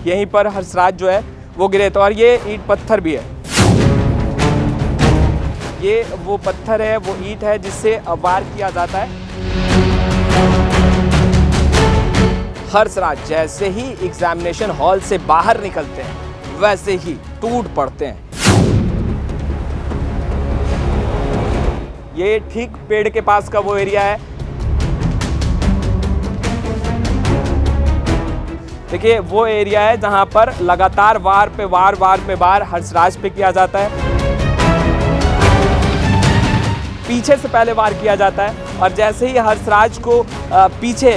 यहीं पर हर्षराज जो है वो गिरे थे। और ये ईंट पत्थर भी है, ये वो पत्थर है, वो ईंट है जिससे वार किया जाता है। हर्षराज जैसे ही एग्जामिनेशन हॉल से बाहर निकलते हैं वैसे ही टूट पड़ते हैं। ये ठीक पेड़ के पास का वो एरिया है। देखिए वो एरिया है जहां पर लगातार वार पे वार हर्षराज पे किया जाता है। पीछे से पहले वार किया जाता है और जैसे ही हर्षराज को पीछे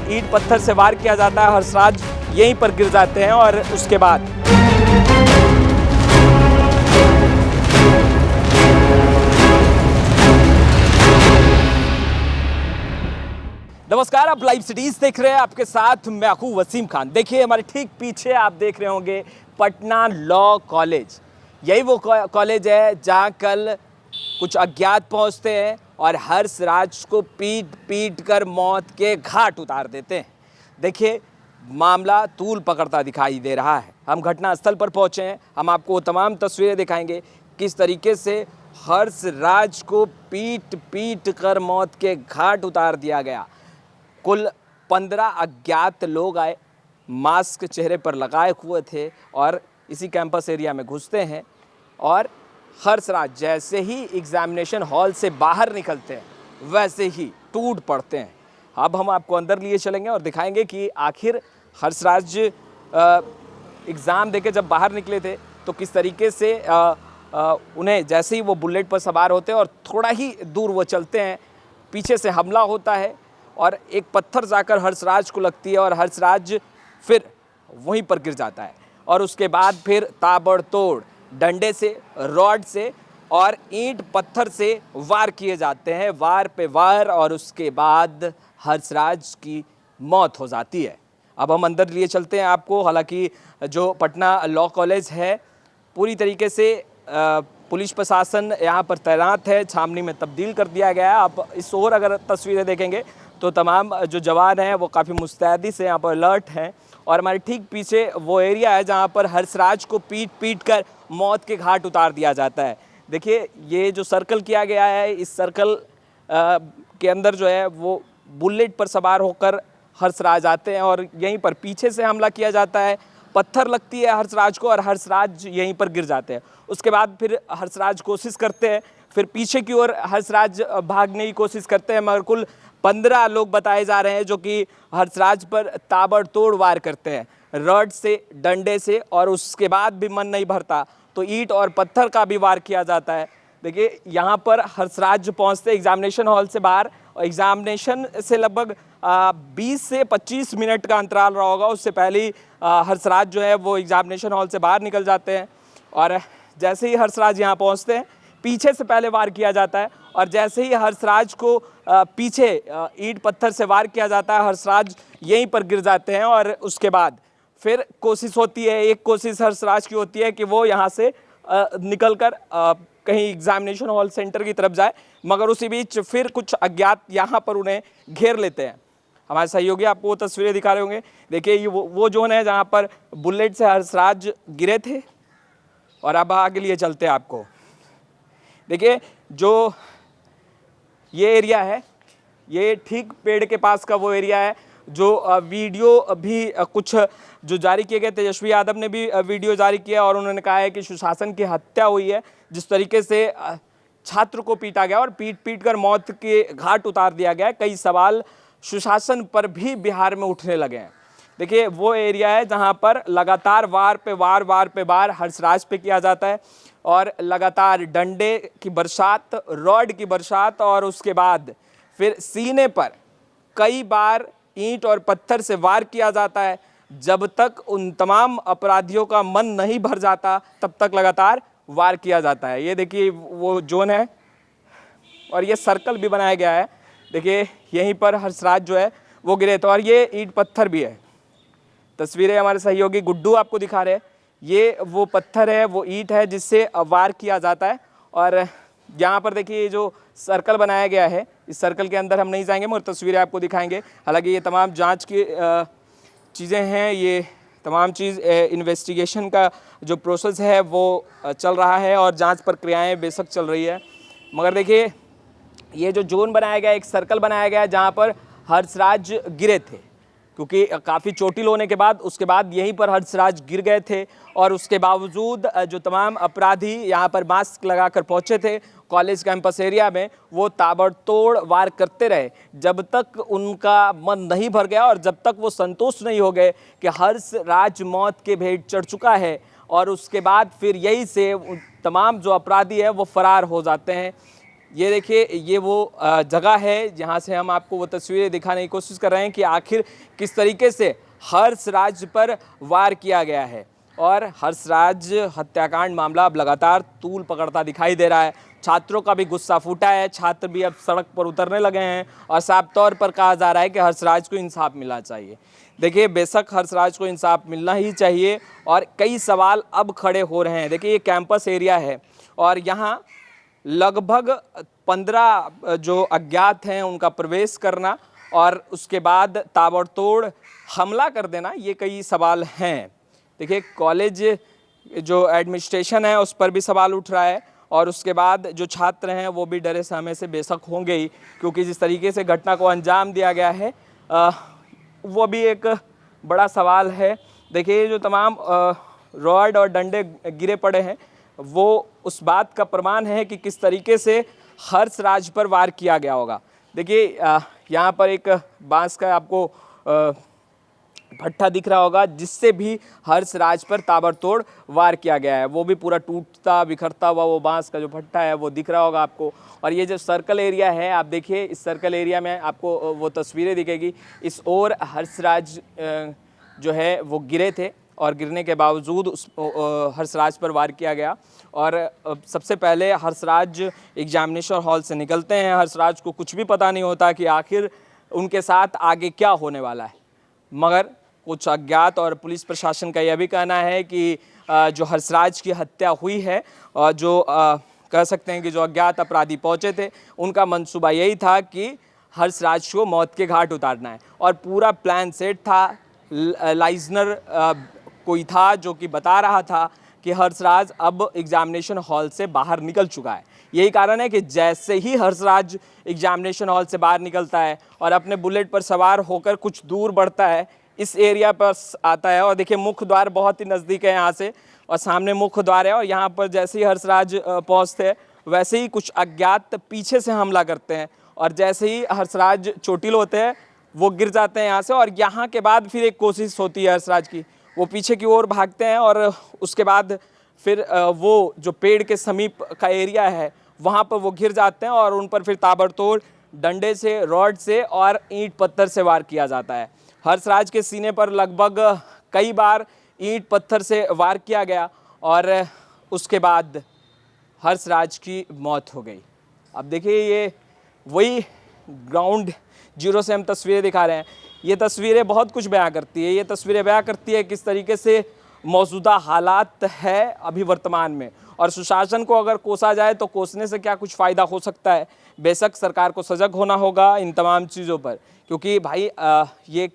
ईंट पत्थर से वार किया जाता है, हर्षराज यहीं पर गिर जाते हैं। और उसके बाद नमस्कार, आप लाइव सिटीज देख रहे हैं, आपके साथ मैं हूं वसीम खान। देखिए हमारे ठीक पीछे आप देख रहे होंगे पटना लॉ कॉलेज। यही वो कॉलेज है जहां कल कुछ अज्ञात पहुंचते हैं और हर्षराज को पीट पीट कर मौत के घाट उतार देते हैं। देखिए मामला तूल पकड़ता दिखाई दे रहा है। हम घटनास्थल पर पहुंचे हैं, हम आपको तमाम तस्वीरें दिखाएंगे किस तरीके से हर्षराज को पीट पीट कर मौत के घाट उतार दिया गया। कुल 15 अज्ञात लोग आए, मास्क चेहरे पर लगाए हुए थे और इसी कैंपस एरिया में घुसते हैं और हर्षराज जैसे ही एग्जामिनेशन हॉल से बाहर निकलते हैं वैसे ही टूट पड़ते हैं। अब हम आपको अंदर लिए चलेंगे और दिखाएंगे कि आखिर हर्षराज एग्ज़ाम देके जब बाहर निकले थे तो किस तरीके से उन्हें जैसे ही वो बुलेट पर सवार होते हैं और थोड़ा ही दूर वो चलते हैं, पीछे से हमला होता है और एक पत्थर जाकर हर्षराज को लगती है और हर्षराज फिर वहीं पर गिर जाता है। और उसके बाद फिर ताबड़तोड़ डंडे से, रॉड से और ईंट पत्थर से वार किए जाते हैं, वार पे वार, और उसके बाद हर्षराज की मौत हो जाती है। अब हम अंदर लिए चलते हैं आपको। हालांकि जो पटना लॉ कॉलेज है पूरी तरीके से पुलिस प्रशासन यहाँ पर तैनात है, छावनी में तब्दील कर दिया गया है। आप इस ओर अगर तस्वीरें देखेंगे तो तमाम जो जवान हैं वो काफ़ी मुस्तैदी से यहाँ पर अलर्ट हैं। और हमारे ठीक पीछे वो एरिया है जहाँ पर हर्षराज को पीट पीट कर मौत के घाट उतार दिया जाता है। देखिए ये जो सर्कल किया गया है, इस सर्कल के अंदर जो है वो बुलेट पर सवार होकर हर्षराज आते हैं और यहीं पर पीछे से हमला किया जाता है, पत्थर लगती है हर्षराज को और हर्षराज यहीं पर गिर जाते हैं। उसके बाद फिर हर्षराज कोशिश करते हैं, फिर पीछे की ओर हर्षराज भागने की कोशिश करते हैं, मगर कुल 15 लोग बताए जा रहे हैं जो कि हर्षराज पर ताबड़तोड़ वार करते हैं, रॉड से, डंडे से, और उसके बाद भी मन नहीं भरता तो ईंट और पत्थर का भी वार किया जाता है। देखिए यहाँ पर हर्षराज जो पहुँचते एग्जामिनेशन हॉल से बाहर, और एग्जामिनेशन से लगभग 20 से 25 मिनट का अंतराल रहा होगा, उससे पहले ही हर्षराज जो है वो एग्जामिनेशन हॉल से बाहर निकल जाते हैं। और जैसे ही हर्षराज यहाँ पहुँचते हैं पीछे से पहले वार किया जाता है और जैसे ही हर्षराज को पीछे ईंट पत्थर से वार किया जाता है, हर्षराज यहीं पर गिर जाते हैं। और उसके बाद फिर कोशिश होती है, एक कोशिश हर्षराज की होती है कि वो यहाँ से निकलकर कहीं एग्जामिनेशन हॉल सेंटर की तरफ जाए, मगर उसी बीच फिर कुछ अज्ञात यहाँ पर उन्हें घेर लेते हैं। हमारे सहयोगी आपको वो तस्वीरें दिखा रहे होंगे। देखिए ये वो जोन है जहाँ पर बुलेट से हर्षराज गिरे थे। और अब आगे लिए चलते हैं आपको। देखिए जो ये एरिया है, ये ठीक पेड़ के पास का वो एरिया है जो वीडियो भी कुछ जो जारी किए गए। तेजस्वी यादव ने भी वीडियो जारी किया और उन्होंने कहा है कि सुशासन की हत्या हुई है, जिस तरीके से छात्र को पीटा गया और पीट पीट कर मौत के घाट उतार दिया गया। कई सवाल सुशासन पर भी बिहार में उठने लगे हैं। देखिए वो एरिया है जहां पर लगातार वार पे वार हर्षराज पे किया जाता है और लगातार डंडे की बरसात, रॉड की बरसात, और उसके बाद फिर सीने पर कई बार ईंट और पत्थर से वार किया जाता है। जब तक उन तमाम अपराधियों का मन नहीं भर जाता तब तक लगातार वार किया जाता है। ये देखिए वो जोन है और ये सर्कल भी बनाया गया है। देखिए यहीं पर हर्षराज जो है वो गिरे थे और ये ईंट पत्थर भी है। तस्वीरें हमारे सहयोगी गुड्डू आपको दिखा रहे हैं। ये वो पत्थर है, वो ईंट है जिससे वार किया जाता है। और यहाँ पर देखिए जो सर्कल बनाया गया है, इस सर्कल के अंदर हम नहीं जाएंगे मगर तस्वीरें आपको दिखाएंगे। हालांकि ये तमाम जांच की चीज़ें हैं, ये तमाम चीज़ इन्वेस्टिगेशन का जो प्रोसेस है वो चल रहा है और जांच प्रक्रियाएं बेशक चल रही है। मगर देखिए, ये जो जोन बनाया गया, एक सर्कल बनाया गया है जहाँ पर हर्षराज गिरे थे, क्योंकि काफ़ी चोटिल होने के बाद उसके बाद यहीं पर हर्षराज गिर गए थे और उसके बावजूद जो तमाम अपराधी यहाँ पर मास्क लगाकर पहुँचे थे कॉलेज कैंपस एरिया में, वो ताबड़तोड़ वार करते रहे जब तक उनका मन नहीं भर गया और जब तक वो संतुष्ट नहीं हो गए कि हर्षराज मौत के भेंट चढ़ चुका है। और उसके बाद फिर यही से तमाम जो अपराधी है वो फरार हो जाते हैं। ये देखिए, ये वो जगह है जहाँ से हम आपको वो तस्वीरें दिखाने की कोशिश कर रहे हैं कि आखिर किस तरीके से हर्षराज पर वार किया गया है। और हर्षराज हत्याकांड मामला अब लगातार तूल पकड़ता दिखाई दे रहा है। छात्रों का भी गुस्सा फूटा है, छात्र भी अब सड़क पर उतरने लगे हैं और साफ तौर पर कहा जा रहा है कि हर्षराज को इंसाफ मिलना चाहिए। देखिए, बेशक हर्षराज को इंसाफ मिलना ही चाहिए और कई सवाल अब खड़े हो रहे हैं। देखिए, ये कैंपस एरिया है और यहाँ लगभग 15 जो अज्ञात हैं उनका प्रवेश करना और उसके बाद ताबड़तोड़ हमला कर देना, ये कई सवाल हैं। देखिए, कॉलेज जो एडमिनिस्ट्रेशन है उस पर भी सवाल उठ रहा है और उसके बाद जो छात्र हैं वो भी डरे सहमे से बेशक होंगे ही, क्योंकि जिस तरीके से घटना को अंजाम दिया गया है वो भी एक बड़ा सवाल है। देखिए, जो तमाम रॉड और डंडे गिरे पड़े हैं वो उस बात का प्रमाण है कि किस तरीके से हर्षराज पर वार किया गया होगा। देखिए, यहाँ पर एक बांस का आपको भट्ठा दिख रहा होगा जिससे भी हर्षराज पर ताबड़तोड़ वार किया गया है, वो भी पूरा टूटता बिखरता हुआ वो बांस का जो भट्ठा है वो दिख रहा होगा आपको। और ये जो सर्कल एरिया है, आप देखिए, इस सर्कल एरिया में आपको वो तस्वीरें दिखेगी। इस ओर हर्षराज जो है वो गिरे थे और गिरने के बावजूद उस हर्षराज पर वार किया गया। और सबसे पहले हर्षराज एग्जामिनेशन हॉल से निकलते हैं। हर्षराज को कुछ भी पता नहीं होता कि आखिर उनके साथ आगे क्या होने वाला है, मगर कुछ अज्ञात और पुलिस प्रशासन का यह भी कहना है कि जो हर्षराज की हत्या हुई है और जो कह सकते हैं कि जो अज्ञात अपराधी पहुंचे थे उनका मंसूबा यही था कि हर्षराज को मौत के घाट उतारना है और पूरा प्लान सेट था। लाइजनर कोई था जो कि बता रहा था कि हर्षराज अब एग्जामिनेशन हॉल से बाहर निकल चुका है। यही कारण है कि जैसे ही हर्षराज एग्जामिनेशन हॉल से बाहर निकलता है और अपने बुलेट पर सवार होकर कुछ दूर बढ़ता है, इस एरिया पर आता है और देखिए, मुख्य द्वार बहुत ही नज़दीक है यहाँ से और सामने मुख्य द्वार है और यहाँ पर जैसे ही हर्षराज पहुँचते हैं वैसे ही कुछ अज्ञात पीछे से हमला करते हैं और जैसे ही हर्षराज चोटिल होते हैं वो गिर जाते हैं यहाँ से। और यहाँ के बाद फिर एक कोशिश होती है हर्षराज की, वो पीछे की ओर भागते हैं और उसके बाद फिर वो जो पेड़ के समीप का एरिया है वहाँ पर वो गिर जाते हैं और उन पर फिर ताबड़तोड़ डंडे से, रॉड से और ईंट पत्थर से वार किया जाता है। हर्षराज के सीने पर लगभग कई बार ईंट पत्थर से वार किया गया और उसके बाद हर्षराज की मौत हो गई। अब देखिए, ये वही ग्राउंड जीरो से हम तस्वीरें दिखा रहे हैं। ये तस्वीरें बहुत कुछ बयां करती है। ये तस्वीरें बयां करती है किस तरीके से मौजूदा हालात है अभी वर्तमान में, और सुशासन को अगर कोसा जाए तो कोसने से क्या कुछ फ़ायदा हो सकता है। बेशक सरकार को सजग होना होगा इन तमाम चीज़ों पर, क्योंकि भाई ये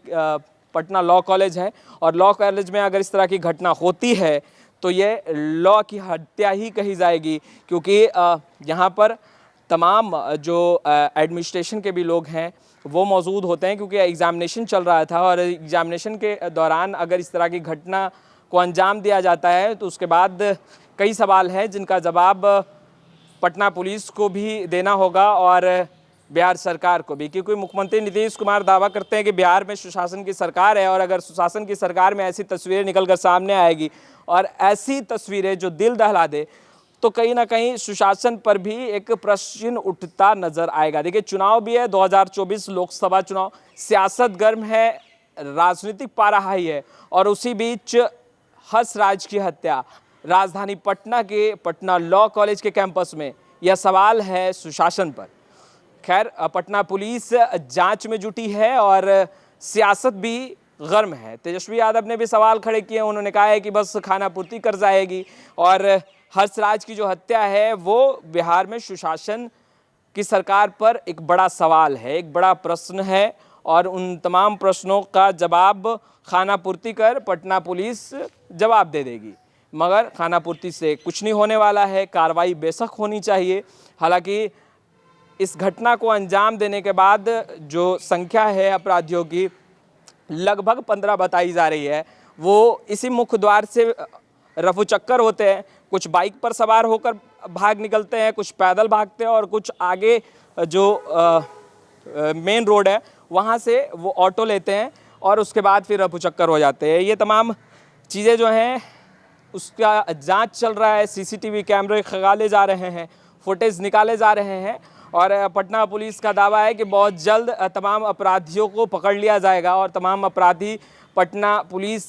पटना लॉ कॉलेज है और लॉ कॉलेज में अगर इस तरह की घटना होती है तो ये लॉ की हत्या ही कही जाएगी, क्योंकि यहाँ पर तमाम जो एडमिनिस्ट्रेशन के भी लोग हैं वो मौजूद होते हैं, क्योंकि एग्ज़ामिनेशन चल रहा था और एग्ज़ामिनेशन के दौरान अगर इस तरह की घटना को अंजाम दिया जाता है तो उसके बाद कई सवाल हैं जिनका जवाब पटना पुलिस को भी देना होगा और बिहार सरकार को भी, क्योंकि मुख्यमंत्री नीतीश कुमार दावा करते हैं कि बिहार में सुशासन की सरकार है और अगर सुशासन की सरकार में ऐसी तस्वीरें निकलकर सामने आएगी और ऐसी तस्वीरें जो दिल दहला दे तो कहीं ना कहीं सुशासन पर भी एक प्रश्न उठता नजर आएगा। देखिए, चुनाव भी है, 2024 लोकसभा चुनाव, सियासत गर्म है, राजनीतिक पारा हाई है और उसी बीच हर्षराज की हत्या राजधानी पटना के पटना लॉ कॉलेज के कैंपस में, यह सवाल है सुशासन पर। खैर, पटना पुलिस जांच में जुटी है और सियासत भी गर्म है। तेजस्वी यादव ने भी सवाल खड़े किए, उन्होंने कहा है कि बस खाना पूर्ति कर जाएगी और हर्षराज की जो हत्या है वो बिहार में सुशासन की सरकार पर एक बड़ा सवाल है, एक बड़ा प्रश्न है और उन तमाम प्रश्नों का जवाब खानापूर्ति कर पटना पुलिस जवाब दे देगी। मगर खानापूर्ति से कुछ नहीं होने वाला है, कार्रवाई बेशक होनी चाहिए। हालांकि इस घटना को अंजाम देने के बाद जो संख्या है अपराधियों की लगभग 15 बताई जा रही है, वो इसी मुख्य द्वार से रफू चक्कर होते हैं। कुछ बाइक पर सवार होकर भाग निकलते हैं, कुछ पैदल भागते हैं और कुछ आगे जो मेन रोड है वहाँ से वो ऑटो लेते हैं और उसके बाद फिर रफू चक्कर हो जाते हैं। ये तमाम चीज़ें जो हैं उसका जांच चल रहा है, सीसीटीवी कैमरे खंगाले जा रहे हैं, फुटेज निकाले जा रहे हैं और पटना पुलिस का दावा है कि बहुत जल्द तमाम अपराधियों को पकड़ लिया जाएगा और तमाम अपराधी पटना पुलिस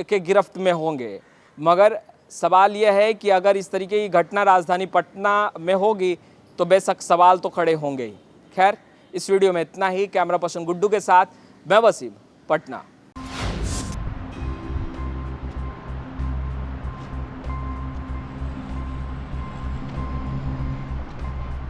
के गिरफ्त में होंगे। मगर सवाल यह है कि अगर इस तरीके की घटना राजधानी पटना में होगी तो बेशक सवाल तो खड़े होंगे ही। खैर, इस वीडियो में इतना ही। कैमरा पर्सन गुड्डू के साथ मैं वसीम, पटना।